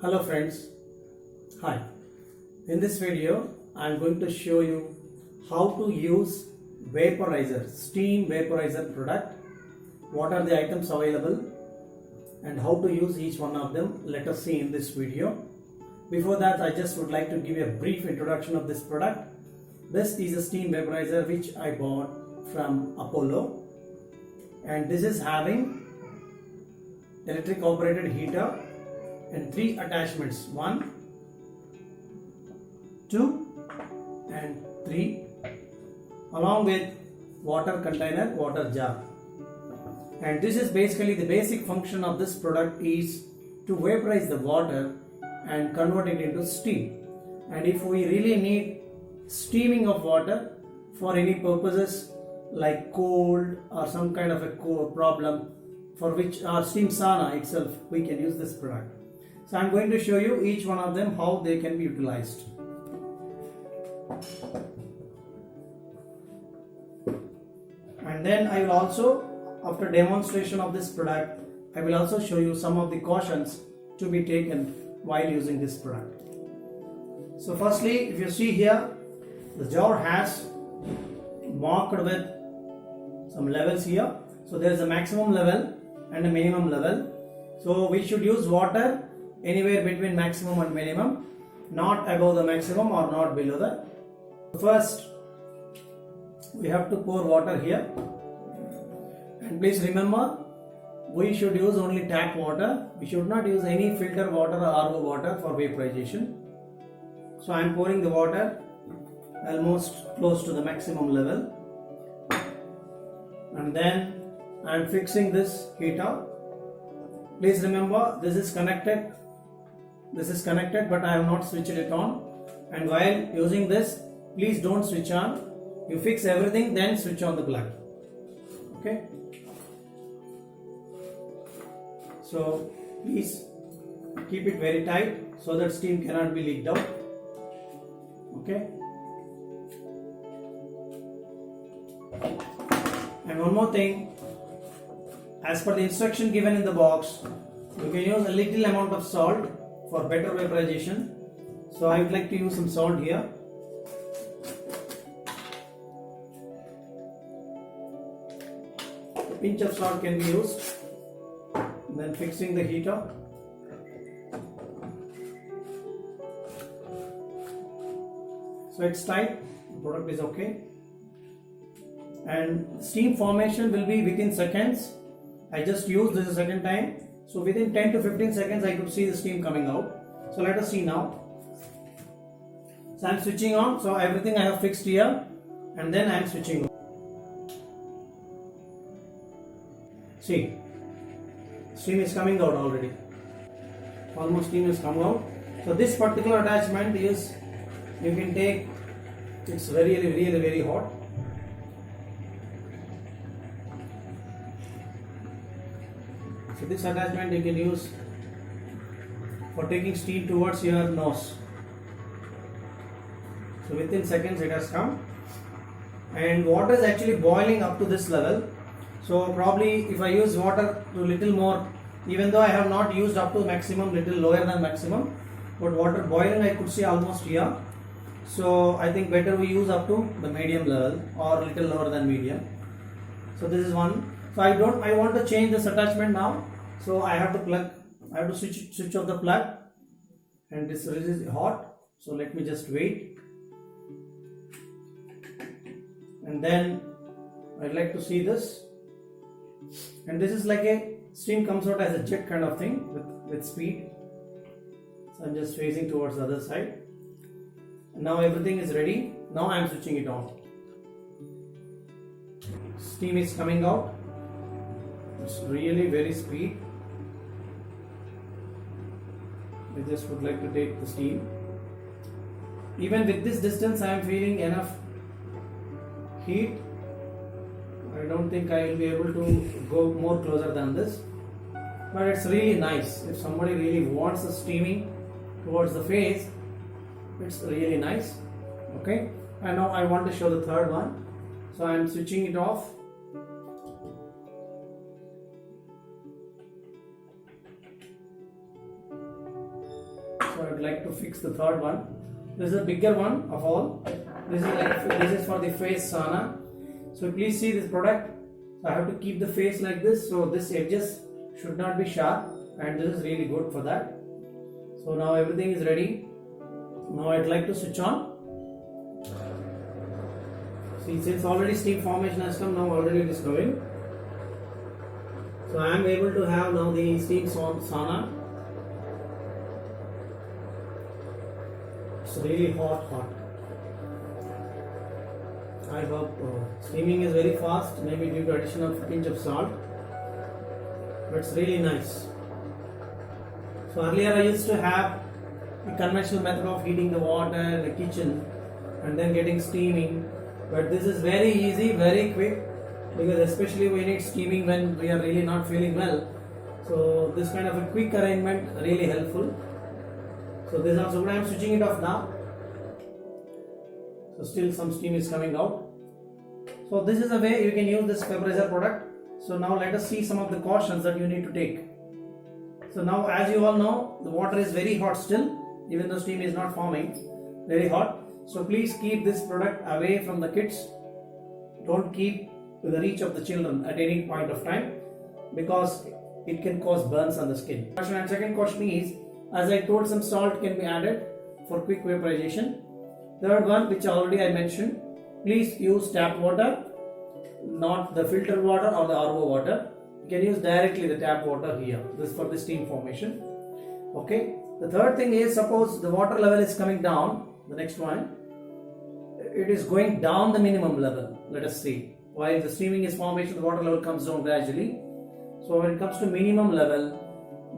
Hello friends, hi. In this video I am going to show you how to use vaporizer, steam vaporizer product, what are the items available and how to use each one of them. Let us see in this video. Before that, I just would like to give you a brief introduction of this product. This is a steam vaporizer which I bought from Apollo, and this is having electric operated heater and 3 attachments, 1, 2 and 3, along with water container, water jar. And this is basically the basic function of this product is to vaporize the water and convert it into steam. And if we really need steaming of water for any purposes like cold or some kind of a cold problem, for which our steam sauna itself, we can use this product. So I am going to show you each one of them how they can be utilized. And then I will also, after demonstration of this product, I will also show you some of the cautions to be taken while using this product. So firstly, if you see here, the jar has marked with some levels here. So there is a maximum level and a minimum level. So we should use water anywhere between maximum and minimum, not above the maximum or not below the. First, we have to pour water here, and please remember, we should use only tap water. We should not use any filter water or RO water for vaporization. So I am pouring the water almost close to the maximum level, and then I am fixing this heater. Please remember, this is connected, but I have not switched it on. And while using this, please don't switch on. You fix everything, then switch on the plug. Okay. So please keep it very tight so that steam cannot be leaked out. Okay. And one more thing, as per the instruction given in the box, you can use a little amount of salt for better vaporization. So I would like to use some salt here. A pinch of salt can be used. And then fixing the heater. So it's tight, the product is okay. And steam formation will be within seconds. I just used this a second time. So within 10 to 15 seconds I could see the steam coming out. So let us see now. So I am switching on. So everything I have fixed here, and then I am switching on. See, steam is coming out already. Almost steam is coming out. So this particular attachment is, you can take, it's very hot. So this attachment you can use for taking steam towards your nose. So within seconds it has come, and water is actually boiling up to this level. So probably if I use water to little more, even though I have not used up to maximum, little lower than maximum, but water boiling I could see almost here. So I think better we use up to the medium level or little lower than medium. So this is one. So I want to change this attachment now. So I have to plug, I have to switch off the plug, and this is hot. So let me just wait. And then I'd like to see this. And this is like a steam comes out as a jet kind of thing with speed. So I'm just facing towards the other side. And now everything is ready. Now I am switching it on. Steam is coming out. It's really very speed. I just would like to take the steam. Even with this distance I am feeling enough heat. I don't think I will be able to go more closer than this. But it's really nice. If somebody really wants the steaming towards the face, it's really nice. Okay. And now I want to show the third one. So I am switching it off. So I would like to fix the third one. This is the bigger one of all. This is for the face sauna. So please see this product. So I have to keep the face like this, so this edges should not be sharp, and this is really good for that. So now everything is ready. Now I'd like to switch on. See, since already steam formation has come, now already it is going. So I am able to have now the steam sauna. It's really hot. I hope steaming is very fast, maybe due to addition of a pinch of salt, but it's really nice. So earlier I used to have a conventional method of heating the water in the kitchen and then getting steaming, but this is very easy, very quick, because especially we need steaming when we are really not feeling well. So this kind of a quick arrangement really helpful. So this also, but I am switching it off now. So still some steam is coming out. So this is the way you can use this Febreze product. So now let us see some of the cautions that you need to take. So now, as you all know, the water is very hot still, even though steam is not forming, very hot. So please keep this product away from the kids. Don't keep to the reach of the children at any point of time, because it can cause burns on the skin. And second caution is, as I told, some salt can be added for quick vaporization. Third one, which already I mentioned, please use tap water, not the filtered water or the RO water. You can use directly the tap water here. This is for the steam formation. Okay. The third thing is, suppose the water level is coming down. The next one, it is going down the minimum level. Let us see. While the steaming is formation, the water level comes down gradually. So when it comes to minimum level,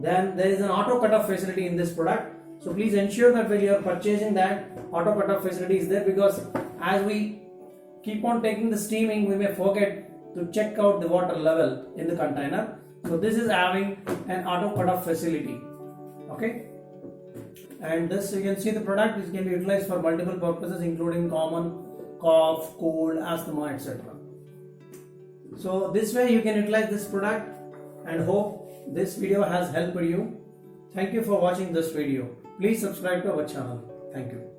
then there is an auto cutoff facility in this product. So please ensure that when you are purchasing that, auto cutoff facility is there, because as we keep on taking the steaming, we may forget to check out the water level in the container. So this is having an auto cutoff facility. Okay. And this, you can see the product is can be utilized for multiple purposes, including common cough, cold, asthma, etc. So this way you can utilize this product, and hope this video has helped you. Thank you for watching this video. Please subscribe to our channel. Thank you.